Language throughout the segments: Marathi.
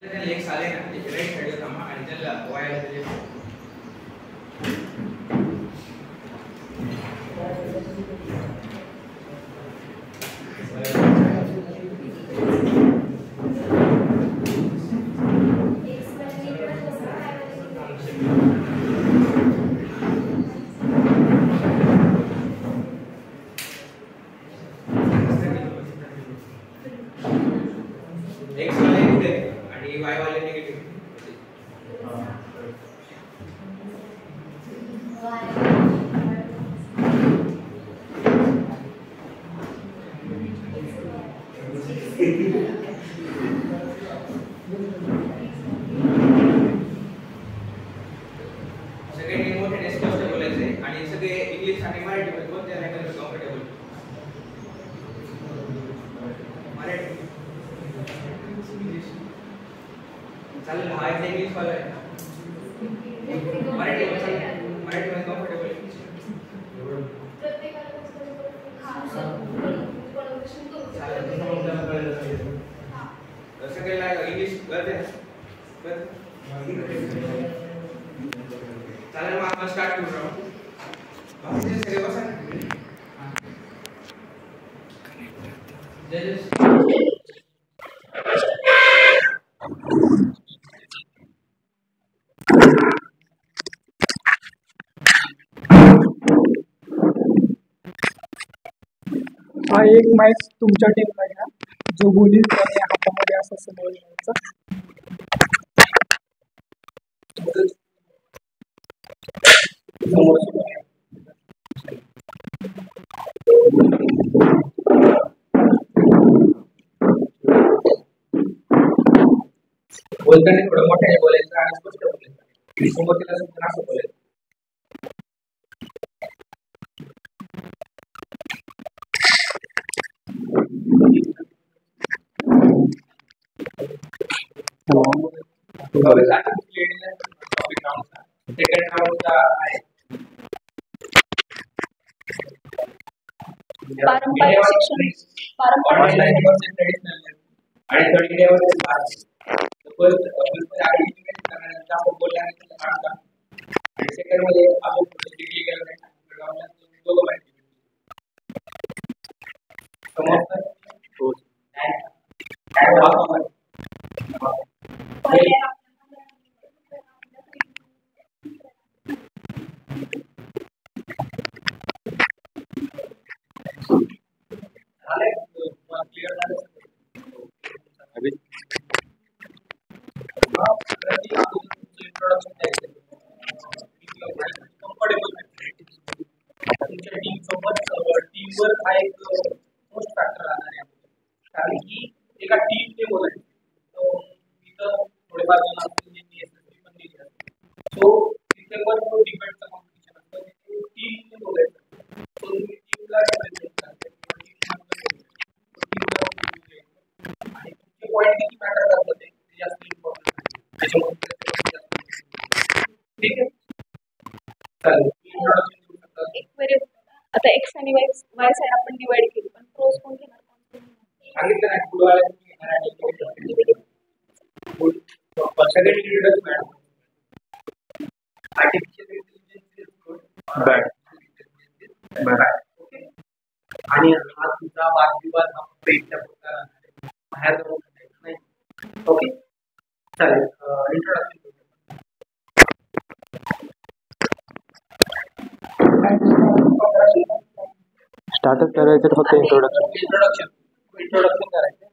एक साले ना एक राइट साइड का मा आणि त्याला वायर दिले एक्स वाले पुढे आणि वाय वाले निगेटिव्ह सगळे मोठे स्पष्ट बोलायचे आणि सगळे इंग्लिश आणि मराठी मध्ये कोणत्या लँग्वेज कम्फर्टेबल मराठी चालेल हा एक इंग्लिश वाला आहे मराठी मध्ये कम्फर्टेबल सगळ्याला इंग्लिश कळते चालेल मग आपण स्टार्ट करू बाकीचे सगळे बसा हा एक मॅच तुमच्या टीमला घ्या जो बोलील त्याने हातामध्ये असं समोर घ्यायचं बोलताना थोडं मोठ्याने बोलायचं आणि स्पष्ट बोलायचं समोरच्याला समजून असं बोलायचं पारंपरिक शिक्षण आणि थर्ड आता एक्स आणि वाय साइड आपण डिवाइड केली पण प्रोज कोण घेणार सांगितलं ना पुढे आणि हा तुझा वादविवाद बाहेर जाऊन नाही ओके चालेल इंट्रोडक्शन स्टार्टअप करायचं फक्त इंट्रोडक्शन करायचं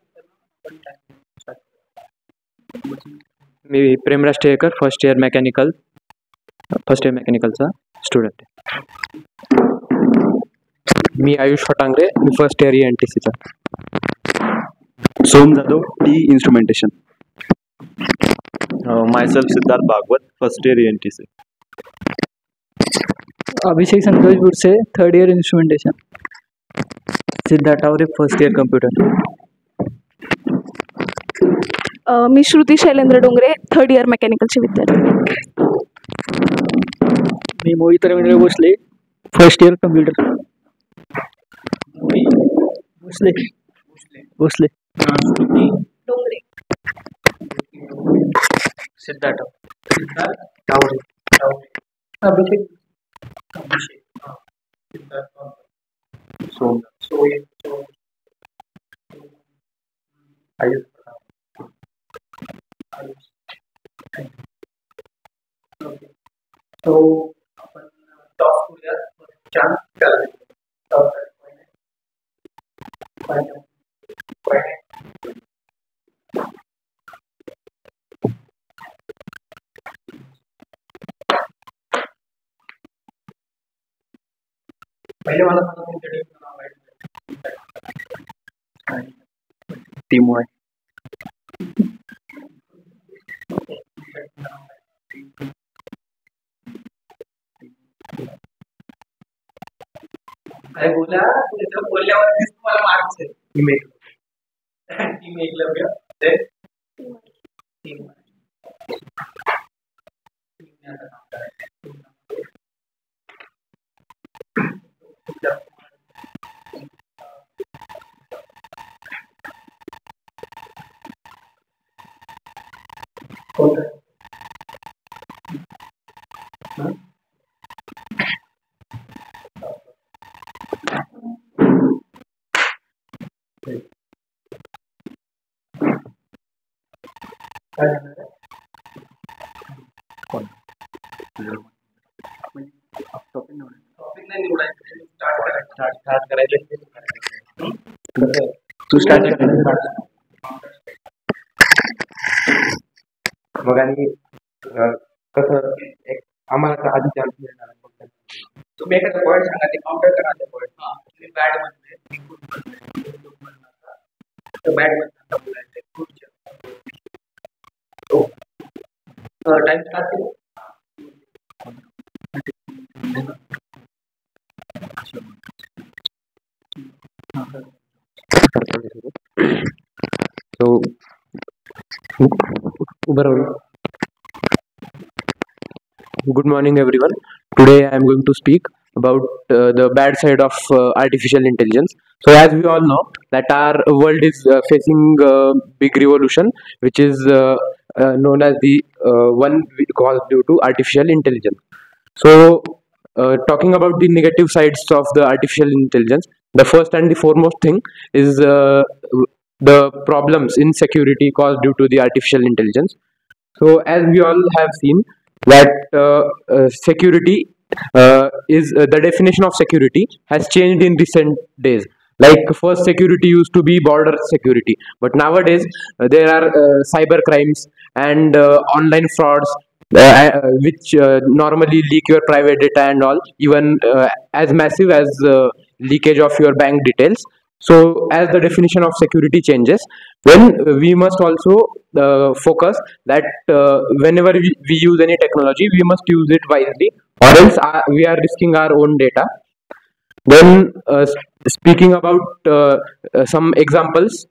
मी प्रेमराज टिळेकर फर्स्ट इयर मेकॅनिकलचा स्टुडंट आहे. मी आयुष फटांगरे मी फर्स्ट इयर ENTCचा. Som Jadhav T instrumentation. Myself Siddharth Bhagwat first year ENTC. Abhishek Santosh Burse third year instrumentation. Siddharth Taware first year computer. मी श्रुती शैलेंद्र डोंगरे थर्ड इयर मेकॅनिकलचे विद्यार्थी. मी Mohit Ravindra Bhosale first year computer. Bhosale Dongre Siddharth Siddharth Daware Abhishek Siddharth Sohail Ayush okay तो आपण टॉप करूया चार टॉप पहिले मला सांगा तुमच्या टीमचं नाव आहे टीम वाय काय बोला तुमच्या बोलल्यावरतीच तुम्हाला मार्क्स आहे टीम एकलव्य टीम टॉपिक नाही निवडायचं स्टार्ट करायचं तू स्टार्ट मग आणि कसं एक आम्हाला आधी तुम्ही एखादा पॉईंट सांगा ते काउंटर करा ते पॉईंट तुम्ही बॅट मध्ये तर बॅट मध्ये बोलायचं पुढच्या टाइम स्टार्ट करू So, good morning, everyone. Today I am going to speak about the bad side of artificial intelligence. So, as we all know, that our world is facing a big revolution, which is known as the one caused due to artificial intelligence. So, talking about the negative sides of the artificial intelligence, the first and the foremost thing is the problems in security caused due to the artificial intelligence. So, as we all have seen, that security is the definition of security has changed in recent days. Like first, security used to be border security, but nowadays there are cyber crimes and online frauds which normally leak your private data and all, even as massive as leakage of your bank details. So, as the definition of security changes, then we must also focus that whenever we use any technology, we must use it wisely, or else we are risking our own data. Then, speaking about some examples,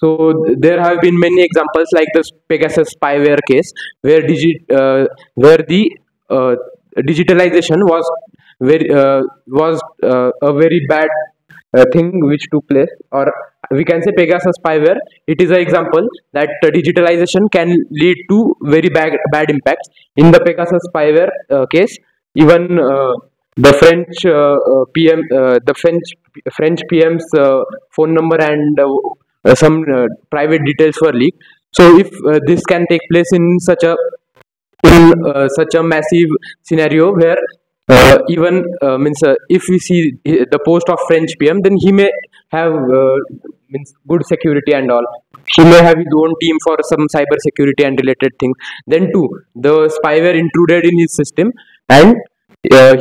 so there have been many examples like the Pegasus spyware case, where the digitalization was a very bad thing which took place, or we can say Pegasus spyware. It is an example that digitalization can lead to very bad impacts. In the Pegasus spyware case, even the French PM's phone number and some private details were leaked. So, if this can take place in such a massive scenario where even means if we see the post of French PM, then he may have means good security and all. He may have his own team for some cyber security and related things. Then too, the spyware intruded in his system and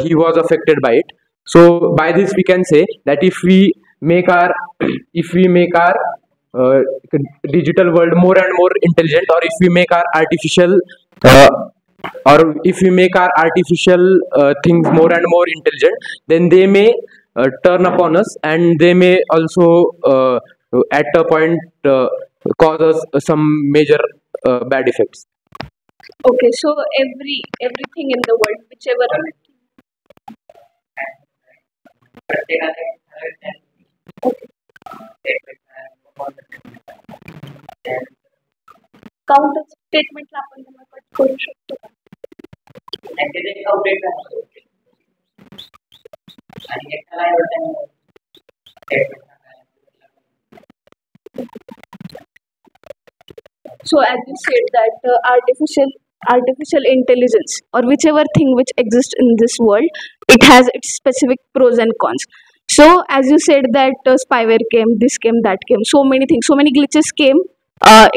he was affected by it. So by this we can say that if we make our digital world more and more intelligent, or if we make our artificial things more and more intelligent, then they may turn upon us, and they may also at a point cause us some major bad effects. Okay, so everything in the world, whichever counter स्टेटमेंटला आपण त्यांना कट करू शकतो का? आणि त्याचे एक अपडेट आहे आणि एक So as you said that artificial intelligence or whichever thing which exists in this world, it has its specific pros and cons. So as you said that spyware came, this came, that came, so many things, so many glitches came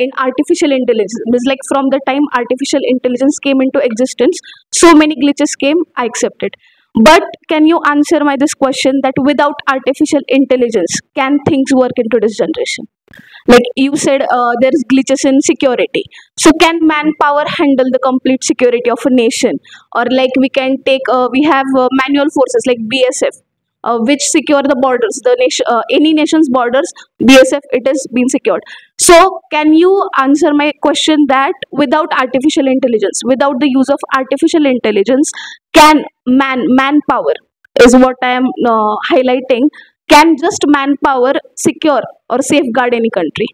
in artificial intelligence. It's like from the time artificial intelligence came into existence, so many glitches came. I accept it. But can you answer my this question that without artificial intelligence, can things work in today's generation? Like you said, there's glitches in security. So can manpower handle the complete security of a nation? Or like we can take, we have manual forces like BSF, which secure the borders, the nation, any nation's borders. BSF, it is being secured. So can you answer my question that without artificial intelligence, without the use of artificial intelligence, can manpower is what I am highlighting. Can just manpower secure or safeguard any country?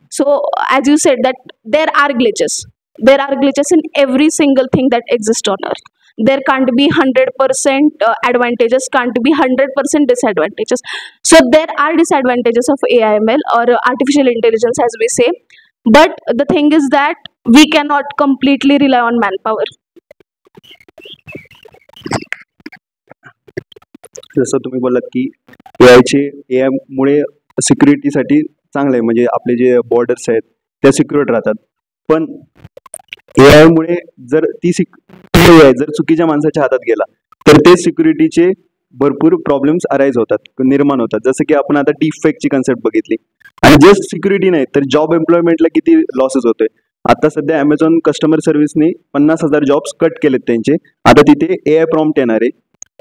So as you said that there are glitches. There are glitches in every single thing that exists on earth. There can't be 100% advantages, can't be 100% disadvantages. So there are disadvantages of AIML or artificial intelligence as we say. But the thing is that we cannot completely rely on manpower. जसं तुम्ही बोललात की AI मुळे सिक्युरिटीसाठी चांगलं आहे, म्हणजे आपले जे बॉर्डर्स आहेत त्या सिक्युअर्ड राहतात. पण AI मुळे जर AI जर चुकीच्या माणसाच्या हातात गेला तर ते सिक्युरिटीचे भरपूर प्रॉब्लेम्स अराईज होतात, निर्माण होतात. जसं की आपण आता डीफेकची कन्सेप्ट बघितली. आणि जस्ट सिक्युरिटी नाही तर जॉब एम्प्लॉयमेंटला किती लॉसेस होतोय. आता सध्या अमेझॉन कस्टमर सर्व्हिसने 50,000 जॉब्स कट केलेत त्यांचे. आता तिथे AI प्रॉम्प्ट येणार आहे,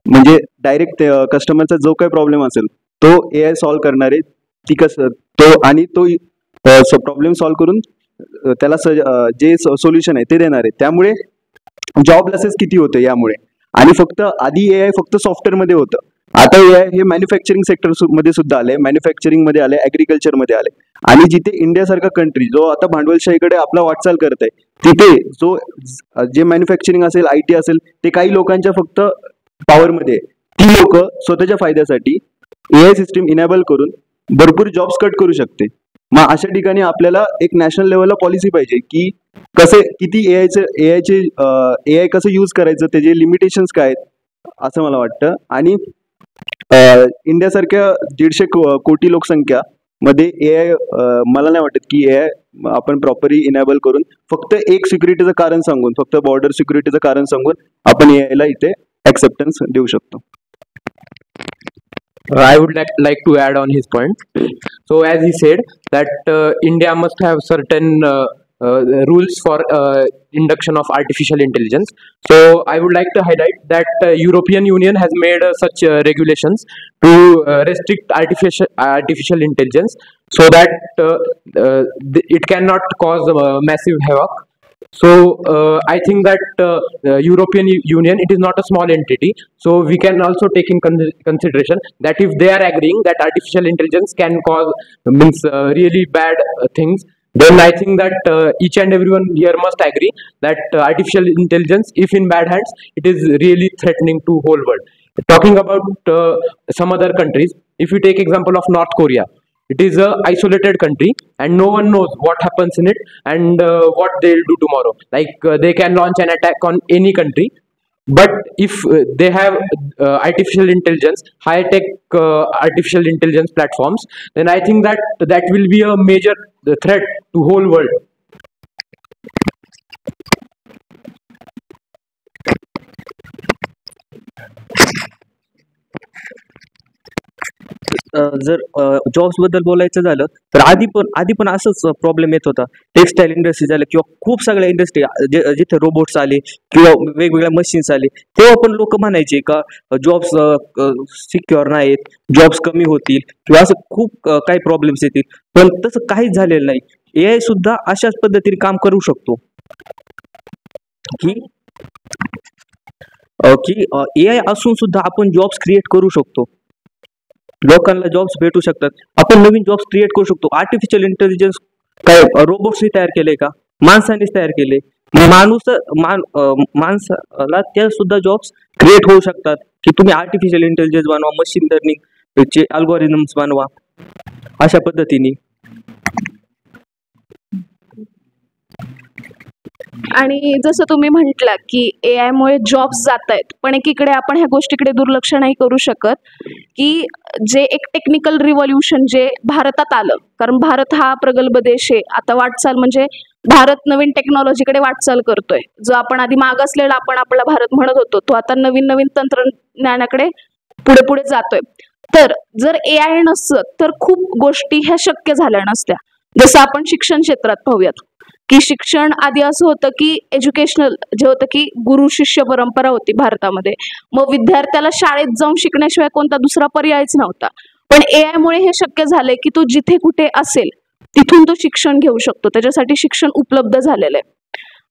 म्हणजे डायरेक्ट कस्टमरचा जो काही प्रॉब्लेम असेल तो AI सॉल्व्ह करणार आहे. ती कसं आणि तो प्रॉब्लेम सॉल्व्ह करून त्याला जे सोल्युशन आहे ते देणार आहे. त्यामुळे जॉब लॉसेस किती होते यामुळे. आणि फक्त आधी AI फक्त सॉफ्टवेअरमध्ये होतं, आता AI हे मॅन्युफॅक्चरिंग सेक्टर मध्ये सुद्धा आले, मॅन्युफॅक्चरिंग मध्ये आले, ऍग्रिकल्चर मध्ये आले. आणि जिथे इंडियासारखा कंट्री जो आता भांडवलशाहीकडे आपला वाटचाल करत आहे, तिथे जो जे मॅन्युफॅक्चरिंग असेल, IT असेल, ते काही लोकांच्या फक्त पॉवरमध्ये, ती लोक स्वतःच्या फायद्यासाठी AI सिस्टीम इनेबल करून भरपूर जॉब्स कट करू शकते. मग अशा ठिकाणी आपल्याला एक नॅशनल लेवलला पॉलिसी पाहिजे की किती AI कसं यूज करायचं, त्याचे लिमिटेशन्स काय आहेत असं मला वाटतं. आणि इंडियासारख्या 150 कोटी लोकसंख्या मध्ये AI मला नाही वाटत की AI आपण प्रॉपरली इनेबल करून फक्त एक सिक्युरिटीचं कारण सांगून, फक्त बॉर्डर सिक्युरिटीचं कारण सांगून आपण AI ला इथे ॲक्सेप्टन्स देऊ शकतो. I would like to add on his point. So as he said that India must have certain rules for induction of artificial intelligence. So I would like to highlight that European Union has made such regulations to restrict artificial intelligence so that it cannot cause massive havoc. So I think that European Union, it is not a small entity, so we can also take in consideration that if they are agreeing that artificial intelligence can cause really bad things, then I think that each and everyone here must agree that artificial intelligence, if in bad hands, it is really threatening to whole world. Talking about some other countries, if you take example of North Korea, it is a isolated country and no one knows what happens in it and what they'll do tomorrow. Like they can launch an attack on any country, but if they have artificial intelligence, high-tech artificial intelligence platforms, then I think that will be a major threat to whole world. जर जॉब्स बद्दल बोलायचं झालं तर आधी पण असंच प्रॉब्लेम येत होता. टेक्सटाईल इंडस्ट्री झालं किंवा खूप सगळ्या इंडस्ट्री जिथे रोबोट्स आले किंवा वेगवेगळ्या मशीन्स आले, तेव्हा पण लोक म्हणायचे का जॉब्स सिक्युअर नाहीत, जॉब्स कमी होतील किंवा असं खूप काही प्रॉब्लेम्स येतील. पण तसं काहीच झालेलं नाही. AI सुद्धा अशाच पद्धतीने काम करू शकतो की AI असून सुद्धा आपण जॉब्स क्रिएट करू शकतो, लोकांना जॉब्स भेटू शकतात, आपण नवीन जॉब्स क्रिएट करू शकतो. आर्टिफिशियल इंटेलिजन्स काय रोबोट्सनी तयार केले का? माणसांनीच तयार केले. माणसाला त्या सुद्धा जॉब्स क्रिएट होऊ शकतात की तुम्ही आर्टिफिशियल इंटेलिजन्स बनवा, मशीन लर्निंग चे अल्गोरिथम्स बनवा अशा पद्धतीने. आणि जसं तुम्ही म्हटला की AI मुळे जॉब्स जात आहेत, पण एकीकडे आपण ह्या गोष्टीकडे दुर्लक्ष नाही करू शकत की जे एक टेक्निकल रिव्हॉल्युशन जे भारतात आलं, कारण भारत हा प्रगल्भ देश आहे. आता वाटचाल म्हणजे भारत नवीन टेक्नॉलॉजीकडे वाटचाल करतोय. जो आपण आधी मागासलेला आपण आपला भारत म्हणत होतो, तो आता नवीन नवीन तंत्रज्ञानाकडे पुढे पुढे जातोय. तर जर AI नसतं तर खूप गोष्टी ह्या शक्य झाल्या नसत्या. जसं आपण शिक्षण क्षेत्रात पाहूयात की शिक्षण आधी असं होतं की एज्युकेशनल जे होतं की गुरु शिष्य परंपरा होती भारतामध्ये. मग विद्यार्थ्याला शाळेत जाऊन शिकण्याशिवाय कोणता दुसरा पर्यायच नव्हता. पण AI मुळे हे शक्य झालंय की तो जिथे कुठे असेल तिथून तो शिक्षण घेऊ शकतो. त्याच्यासाठी शिक्षण उपलब्ध झालेलं आहे.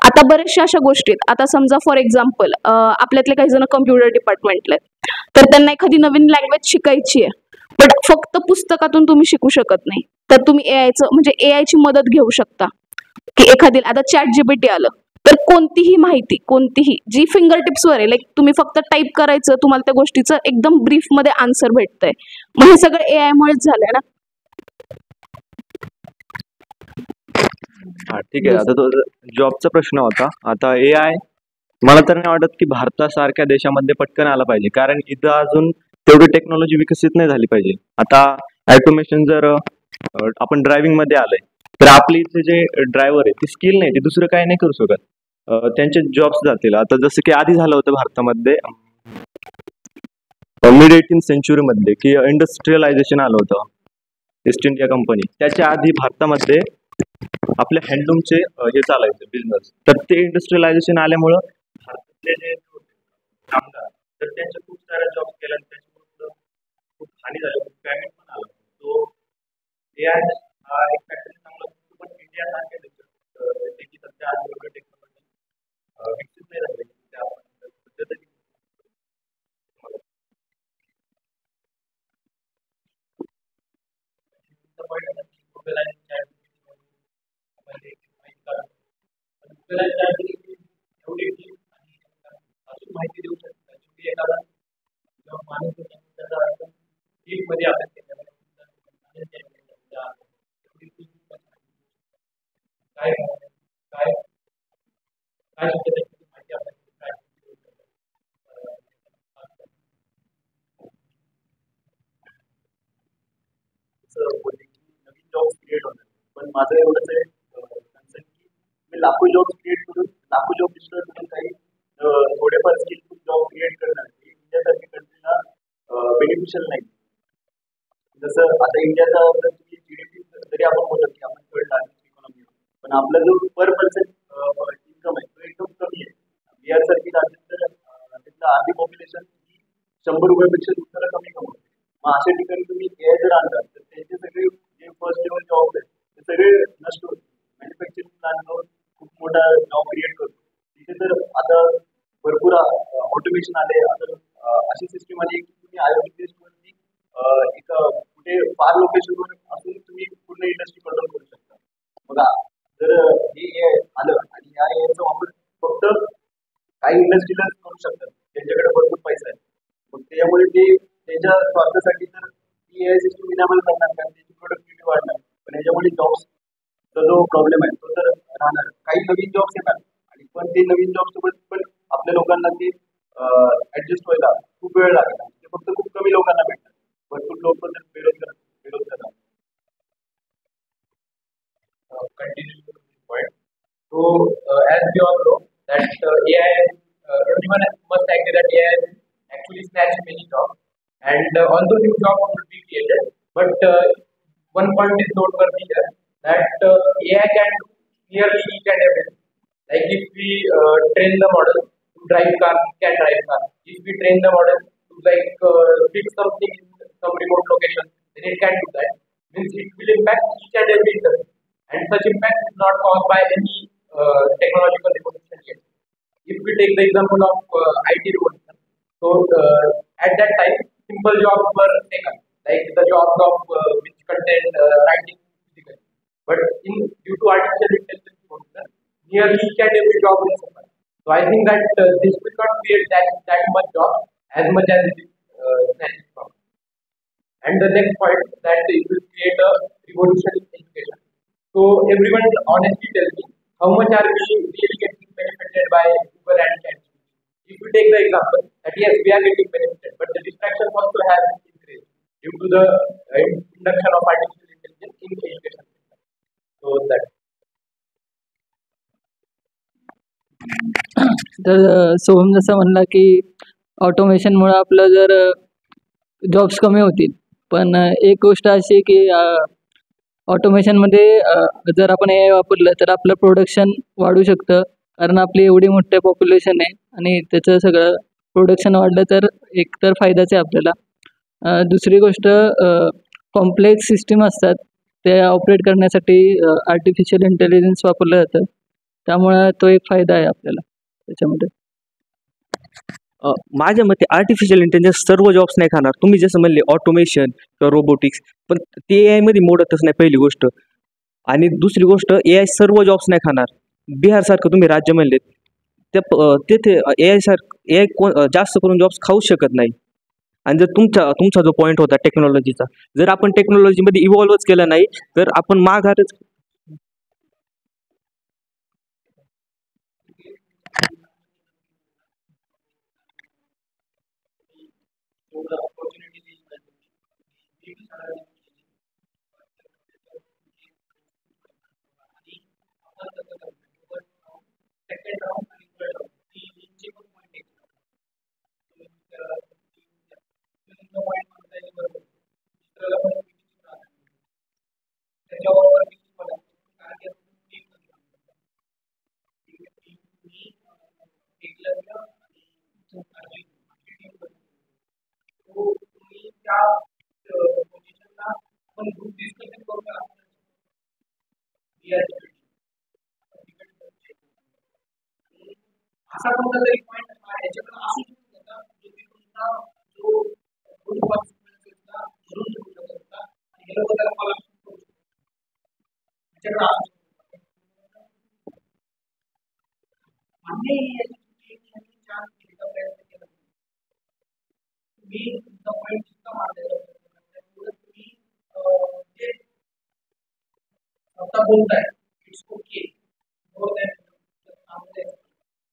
आता बऱ्याचशा अशा गोष्टी आहेत. आता समजा फॉर एक्झाम्पल आपल्यातले काही जण कम्प्युटर डिपार्टमेंटला आहेत, तर त्यांना एखादी नवीन लँग्वेज शिकायची आहे, पण फक्त पुस्तकातून तुम्ही शिकू शकत नाही. तर तुम्ही AI ची मदत घेऊ शकता की एखादी आता ChatGPT आलं तर कोणतीही माहिती कोणतीही जी फिंगर टिप्सवर आहे, लाईक तुम्ही फक्त टाईप करायचं, तुम्हाला त्या गोष्टीचं एकदम ब्रीफ मध्ये आन्सर भेटतंय. मग हे सगळं AI मुळेच झालंय ना. हा ठीक आहे. आता तो जॉबचा प्रश्न होता. आता AI मला तर नाही वाटत की भारतासारख्या देशामध्ये पटकन आला पाहिजे, कारण इथं अजून तेवढी टेक्नॉलॉजी विकसित नाही झाली पाहिजे. आता ऑटोमेशन जर आपण ड्रायव्हिंग मध्ये आलंय तर आपली इथे जे ड्रायव्हर आहे ती स्किल नाही, ते दुसरं काही नाही करू शकत. त्यांचे जॉब्स जातील. आता जसं की आधी झालं होतं भारतामध्ये मिड 18th सेंचुरीमध्ये की इंडस्ट्रियलायझेशन आलं होतं, ईस्ट इंडिया कंपनी. त्याच्या आधी भारतामध्ये आपल्या हँडलूमचे हे चालायचे बिझनेस. तर ते इंडस्ट्रियलायझेशन आल्यामुळं भारतातले जे कामगार तर त्यांच्या खूप साऱ्या जॉब केल्या, त्याच्यामुळे खूप हानी झाली, खूप पेमेंट पण आलं. तो AI हा एक फॅक्टर चांगला, पण इंडिया सारख्या देशात त्याची सध्या आज एवढं टेक्नॉलॉजी विकसित नाही झाली त्या पद्धतीने. माहिती देऊ शकता की एखादा माणूस मध्ये अभ्यास केला काय काय काय माहिती आपण नवीन जॉब्स क्रिएट होणार. पण माझं एवढंच आहे कन्सर्न की मी लाखो जॉब्स क्रिएट करून लाखो जॉब डिस्ट्रॉय करून काही थोडेफार स्किलफुल जॉब क्रिएट करणार हे इंडियासारख्या कंट्रीला बेनिफिशियल नाही. जसं आता इंडियाचा जर तुम्ही GDP जरी आपण बोलत की आपण थर्ड लार्जेस्ट इकॉनॉमी, पण आपला जो पर पर्सन इन्कम आहे तो एकदम कमी आहे. बिहार सारखी राज्य तर तिथलं आर्धी पॉप्युलेशन ही 100 रुपयापेक्षा दुसऱ्याला कमी कमवते. मग अशा ठिकाणी तुम्ही AI जर आणला तर त्यांचे सगळे जे फर्स्ट लेवल जॉब आहेत ते सगळे नष्ट होते. मॅन्युफॅक्चरिंग प्लांटवर खूप मोठा जॉब क्रिएट करतो तिथे. तर आता भरपूर ऑटोमेशन आले. आता अशी सिस्टीम आली की तुम्ही IoT बेस्डवरती एक कुठे फार लोकेशनवर असून तुम्ही पूर्ण इंडस्ट्री कंट्रोल करू शकता. बघा जर हे AI आलं आणि या AIचा वापर फक्त काही इंडस्ट्रीला करू शकतात, त्यांच्याकडे भरपूर पैसा आहे, मग त्यामुळे ते त्यांच्या स्वार्थासाठी तर ती AI सिस्टम इनेबल करणार, कारण त्याची प्रोडक्टिव्हिटी वाढणार. पण याच्यामुळे जॉब्सचा जो प्रॉब्लेम आहे तो तर राहणार. काही नवीन जॉब्स येणार आणि पण ते नवीन जॉब सोबत पण आपल्या लोकांना ते ऍडजस्ट व्हायला खूप वेळ लागेल. ते फक्त खूप कमी लोकांना भेटतात. भरपूर लोक तर बेरोजगार continue point. So as we all know that AI everyone must agree that AI actually snatch many jobs, and although new jobs will be created, but one point is noteworthy here that AI can do nearly each and everything. Like if we train the model to drive car, it can drive car. If we train the model to fix something in some remote location, then it can do that. Means it will impact each and every industry, and such impact is not caused by any technological revolution yet. If we take the example of IT revolution, so at that time simple jobs were taken, like the jobs of which content writing physical. but due to artificial intelligence function, nearly each and every job will suffer. So I think that this will not create that much job as much as it is snatched from. And the next point, that it will create a revolution in education. So everyone honestly tell me, how much are we really getting benefited by Google and ChatGPT? If we take the example that yes, we are getting benefited, but the distractions also have increased due to the induction of artificial intelligence in education. So that. तर सोहम जसं म्हणला की ऑटोमेशनमुळे आपलं जर जॉब्स कमी होतील, पण एक गोष्ट अशी आहे की ऑटोमेशनमध्ये जर आपण AI वापरलं तर आपलं प्रोडक्शन वाढू शकतं, कारण आपली एवढी मोठे पॉप्युलेशन आहे आणि त्याचं सगळं प्रोडक्शन वाढलं तर एकतर फायदाच आहे आपल्याला. दुसरी गोष्ट, कॉम्प्लेक्स सिस्टीम असतात ते ऑपरेट करण्यासाठी आर्टिफिशियल इंटेलिजन्स वापरलं जातं, त्यामुळं तो एक फायदा आहे आपल्याला त्याच्यामध्ये. माझ्या मते आर्टिफिशियल इंटेलिजन्स सर्व जॉब्स नाही खाणार. तुम्ही जसं म्हणले ऑटोमेशन किंवा रोबोटिक्स, पण ते AI मध्ये मोडतच नाही पहिली गोष्ट. आणि दुसरी गोष्ट, AI सर्व जॉब्स नाही खाणार. बिहारसारखं तुम्ही राज्य म्हणलेत, तिथे AI जास्त करून जॉब्स खाऊच शकत नाही. आणि जर तुमचा जो पॉईंट होता टेक्नॉलॉजीचा, जर आपण टेक्नॉलॉजीमध्ये इव्हॉल्वच केलं नाही तर आपण माघारच. असा कोणता तरी पॉईंट याच्याकडे असू शकतो का जो की तुमचा जो गुड कॉन्फिडन्सचा झोन ठेवू शकता आणि हे लोक त्याला फॉलो करू शकतात. याच्याकडे असू शकतो मान्य याची चान्स घेण्याचा प्रयत्न केला. तुम्ही तुमचा पॉईंट जितका मांडलेला त्यामुळे तुम्ही जे स्वतः बोलताय it's okay more than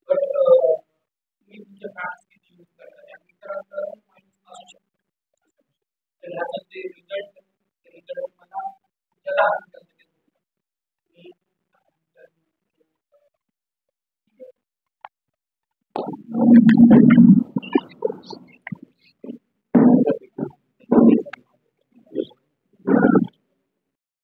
but तुम्ही तुमच्या फॅक्ट्स यूज करता त्या इतरांचा पॉईंट असू शकतो. तर ह्याचा जे रिझल्ट तुम्हाला त्याला हानी करते.